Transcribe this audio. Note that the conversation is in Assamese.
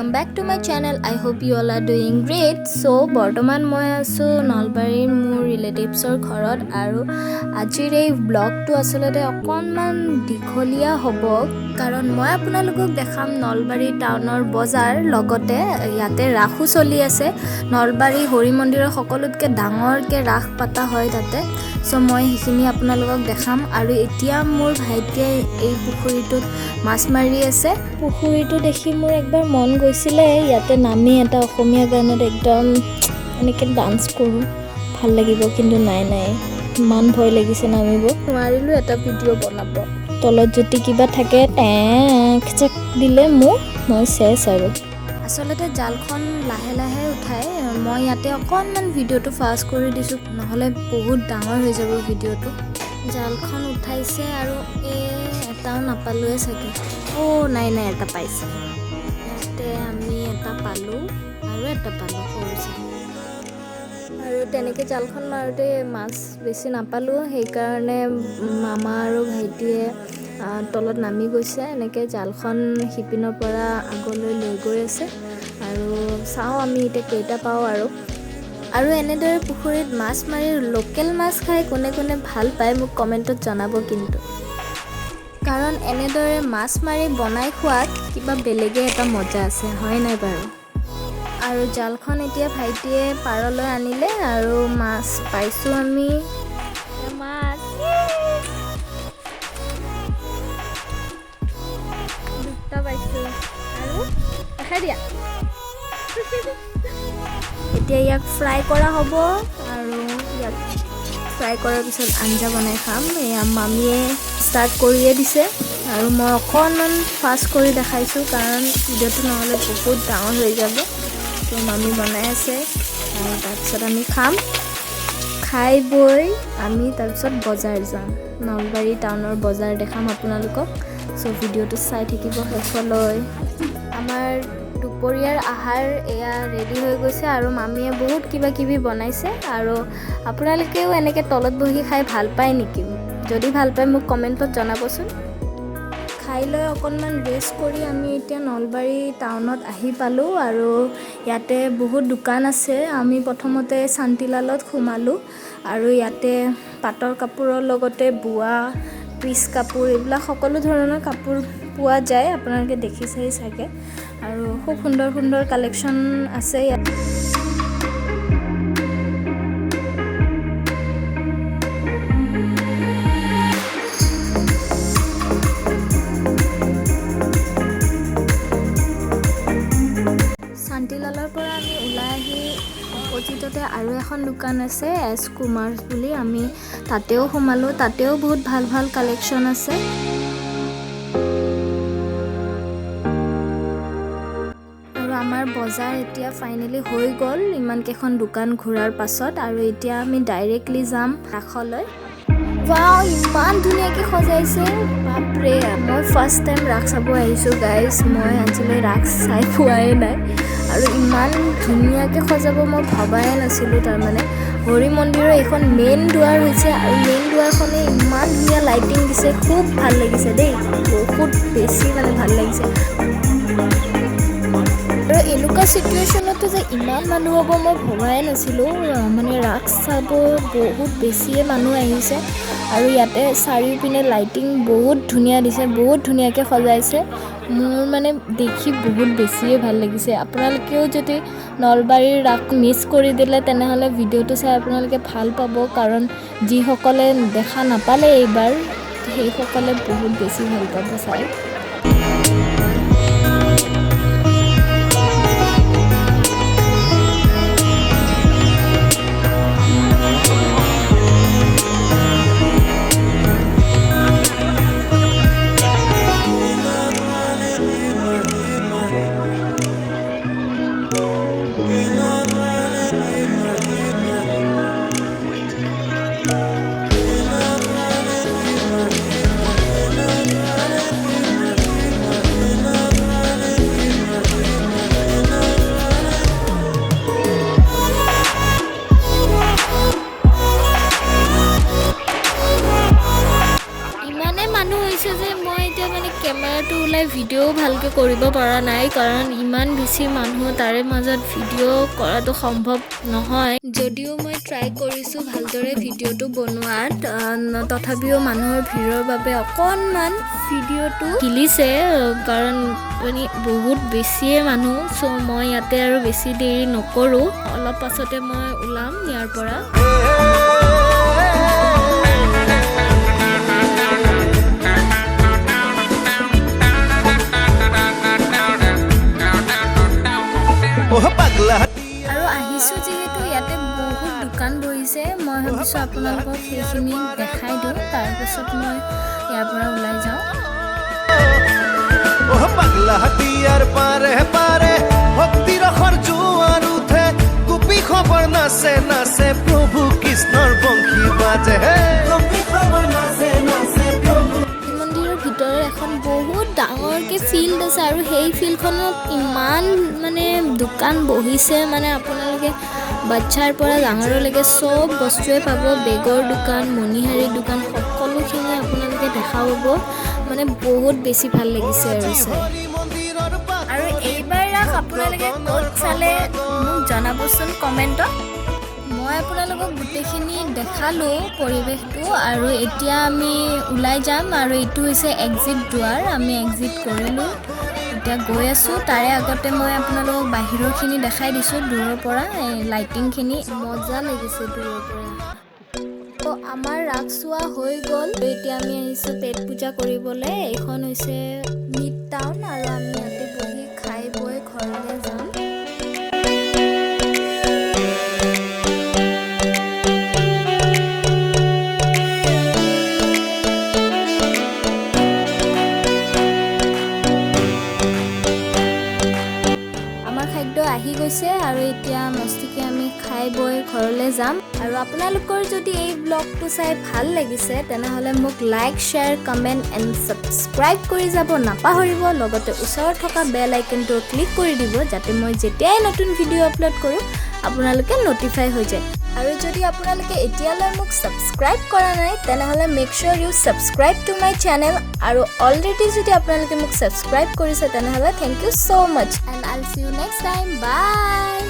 welcome back to my channel. I hope you all are doing great. So বৰ্তমান মই আছো নলবাৰীৰ মোৰ ৰিলেটিভছৰ ঘৰত আৰু আজিৰ এই ব্লগটো আসলতে অকনমান দীঘলীয়া হ'ব কাৰণ মই আপোনালোকক দেখাম নলবাৰী টাউনৰ বজাৰ লগতে ইয়াতে ৰাখো চলি আছে নলবাৰী হৰি মন্দিৰৰ সকলোতকৈ ডাঙৰকৈ ৰাখ পাতা হয় তাতে সো মই হিখিনি আপোনালোকক দেখাম আৰু এতিয়া মোৰ ভাইটিয়ে এই পুখুৰীটোত মাছ মাৰি আছে পুখুৰীটো দেখি মোৰ একবাৰ মন গৈছিলে ইয়াতে নামি এটা অসমীয়া গানত একদম এনেকৈ ডান্স কৰোঁ ভাল লাগিব কিন্তু নাই মান ভয় লাগিছে নামিব নোৱাৰিলোঁ এটা ভিডিঅ' বনাব তলত যদি কিবা থাকে টেক দিলে মই চেছ আৰু আসলতে জালখন লাহে লাহে উঠাই মই ইয়াতে অকণমান ভিডিঅ'টো ফাষ্ট কৰি দিছোঁ নহ'লে বহুত ডাঙৰ হৈ যাব ভিডিঅ'টো জালখন উঠাইছে আৰু এটাও নাপালোৱে চাগে নাই এটা পাইছে ইয়াতে আমি এটা পালোঁ আৰু এটা পালোঁ সৰুছে আৰু তেনেকৈ জালখন মাৰোঁতে মাছ বেছি নাপালোঁ সেইকাৰণে মামা আৰু ভাইটিয়ে তলত নামি গৈছে এনেকৈ জালখন শিপিনৰ পৰা আগলৈ লৈ গৈ আছে আৰু চাওঁ আমি এতিয়া কেইটা পাওঁ আৰু এনেদৰে পুখুৰীত মাছ মাৰি লোকেল মাছ খাই কোনে কোনে ভাল পায় মোক কমেণ্টত জনাব কিন্তু কাৰণ এনেদৰে মাছ মাৰি বনাই খোৱাত কিবা বেলেগে এটা মজা আছে হয় নাই বাৰু আৰু জালখন এতিয়া ভাইটিয়ে পাৰলৈ আনিলে আৰু মাছ পাইছোঁ আমি মাছ দুটা পাইছোঁ আৰু দেখাই দিয়া এতিয়া ইয়াক ফ্ৰাই কৰা হ'ব আৰু ইয়াক ফ্ৰাই কৰাৰ পিছত আঞ্জা বনাই খাম এয়া মামীয়ে ষ্টাৰ্ট কৰিয়ে দিছে আৰু মই অকণমান ফাষ্ট কৰি দেখাইছোঁ কাৰণ ভিডিঅ'টো নহ'লে বহুত ডাঙৰ হৈ যাব তো মামী বনাই আছে আৰু তাৰপিছত আমি খাম খাই বৈ আমি তাৰপিছত বজাৰ যাম নলবাৰী টাউনৰ বজাৰ দেখাম আপোনালোকক চ' ভিডিঅ'টো চাই থাকিব শেষলৈ আমাৰ দুপৰীয়াৰ আহাৰ এয়া ৰেডি হৈ গৈছে আৰু মামীয়ে বহুত কিবা কিবি বনাইছে আৰু আপোনালোকেও এনেকৈ তলত বহি খাই ভাল পায় নেকি যদি ভাল পায় মোক কমেণ্টত জনাবচোন খাই লৈ অকণমান ৰেষ্ট কৰি আমি এতিয়া নলবাৰী টাউনত আহি পালোঁ আৰু ইয়াতে বহুত দোকান আছে আমি প্ৰথমতে শান্তিলালত সোমালোঁ আৰু ইয়াতে পাটৰ কাপোৰৰ লগতে বোৱা পিচ কাপোৰ এইবিলাক সকলো ধৰণৰ কাপোৰ পোৱা যায় আপোনালোকে দেখিছেই চাগে আৰু খুব সুন্দৰ সুন্দৰ কালেকশ্যন আছে ইয়াত শান্তিলালৰ পৰা আমি ওলাই আহি অপজিটতে আৰু এখন দোকান আছে এছ কুমাৰ্ছ বুলি আমি তাতেও সোমালোঁ তাতেও বহুত ভাল ভাল কালেকশ্যন আছে আৰু আমাৰ বজাৰ এতিয়া ফাইনেলি হৈ গ'ল ইমানকেইখন দোকান ঘূৰাৰ পাছত আৰু এতিয়া আমি ডাইৰেক্টলি যাম ৰাসলৈ ৱাও ইমান ধুনীয়াকৈ সজাইছে বাপৰে মই ফাৰ্ষ্ট টাইম ৰাস চাব আহিছোঁ গাইজ মই আজিলৈ ৰাস চাই পোৱাই নাই আৰু ইমান ধুনীয়াকৈ সজাব মই ভবাই নাছিলোঁ তাৰমানে হৰি মন্দিৰৰ এইখন মেইন দুৱাৰ হৈছে আৰু মেইন দুৱাৰখনে ইমান ধুনীয়া লাইটিং দিছে খুব ভাল লাগিছে দেই বহুত বেছি মানে ভাল লাগিছে আৰু এনেকুৱা চিটুৱেশ্যনতো যে ইমান মানুহ হ'ব মই ভবাই নাছিলোঁ মানে ৰাস চাব বহুত বেছিয়ে মানুহ আহিছে আৰু ইয়াতে চাৰিওপিনে লাইটিং বহুত ধুনীয়া দিছে বহুত ধুনীয়াকৈ সজাইছে মোৰ মানে দেখি বহুত বেছিয়ে ভাল লাগিছে আপোনালোকেও যদি নলবাৰীৰ ৰাস মিছ কৰি দিলে তেনেহ'লে ভিডিঅ'টো চাই আপোনালোকে ভাল পাব কাৰণ যিসকলে দেখা নাপালে এইবাৰ সেইসকলে বহুত বেছি ভাল পাব চাই কেমেৰাটো ওলাই ভিডিঅ' ভালকৈ কৰিব পৰা নাই কাৰণ ইমান বেছি মানুহ তাৰে মাজত ভিডিঅ' কৰাটো সম্ভৱ নহয় যদিও মই ট্ৰাই কৰিছোঁ ভালদৰে ভিডিঅ'টো বনোৱাত তথাপিও মানুহৰ ভিৰৰ বাবে অকণমান ভিডিঅ'টো হিলিছে কাৰণ মানে বহুত বেছিয়ে মানুহ চ' মই ইয়াতে আৰু বেছি দেৰি নকৰোঁ অলপ পাছতে মই ওলাম ইয়াৰ পৰা আৰু আহিছোঁ যিহেতু ইয়াতে বহুত দোকান বহিছে মই ভাবিছোঁ আপোনালোকক সেইখিনি দেখাই দিওঁ তাৰপিছত মই ইয়াৰ পৰা ওলাই যাওঁ পাগলা হাতিয়াৰ পাৰে পাৰে ভক্তিৰ জোৱাৰ উঠে গোপী খবৰ নাচে নাচে প্ৰভু কৃষ্ণৰ বংশী বাজে মন্দিৰৰ ভিতৰত এখন বহুত ডাঙৰকৈ ফিল্ড আছে আৰু সেই ফিল্ডখনত ইমান মানে দোকান বহিছে মানে আপোনালোকে বাচ্ছাৰ পৰা ডাঙৰলৈকে চব বস্তুৱে পাব বেগৰ দোকান মণিহাৰী দোকান সকলোখিনি আপোনালোকে দেখা পাব মানে বহুত বেছি ভাল লাগিছে আৰু চাই আৰু এইবাৰ ৰাস আপোনালোকে ক'ত চালে মোক জনাবচোন কমেণ্টত মই আপোনালোকক গোটেইখিনি দেখালোঁ পৰিৱেশটো আৰু এতিয়া আমি ওলাই যাম আৰু এইটো হৈছে এক্সিট দুৱাৰ আমি এক্সিট কৰিলোঁ এতিয়া গৈ আছোঁ তাৰে আগতে মই আপোনালোকক বাহিৰৰখিনি দেখাই দিছোঁ দূৰৰ পৰা এই লাইটিংখিনি মজা লাগিছে দূৰৰ পৰা তো আমাৰ ৰাস চোৱা হৈ গ'ল এতিয়া আমি আহিছোঁ পেট পূজা কৰিবলৈ এইখন হৈছে মিড টাউন আৰু আমি ইয়াতে বহি খাই বৈ ঘৰলৈ যাম আহি গৈছে আৰু এতিয়া মস্তিকে আমি খাই বৈ ঘৰলৈ যাম আৰু আপোনালোকৰ যদি এই ব্লগটো চাই ভাল লাগিছে তেনেহ'লে মোক like share comment and subscribe কৰি যাব নাপাহৰিব লগতে ওচৰত থকা বেল আইকনটো ক্লিক কৰি দিব যাতে মই যেতিয়াই নতুন ভিডিঅ' আপলোড কৰোঁ আপোনালোকে ন'টিফাই হৈ যায় আৰু যদি আপোনালোকে এতিয়ালৈ মোক ছাবস্ক্ৰাইব কৰা নাই তেনেহ'লে make sure you subscribe to my channel আৰু অলৰেডি যদি আপোনালোকে মোক ছাবস্ক্ৰাইব কৰিছে তেনেহ'লে thank you so' much and I'll see you next time by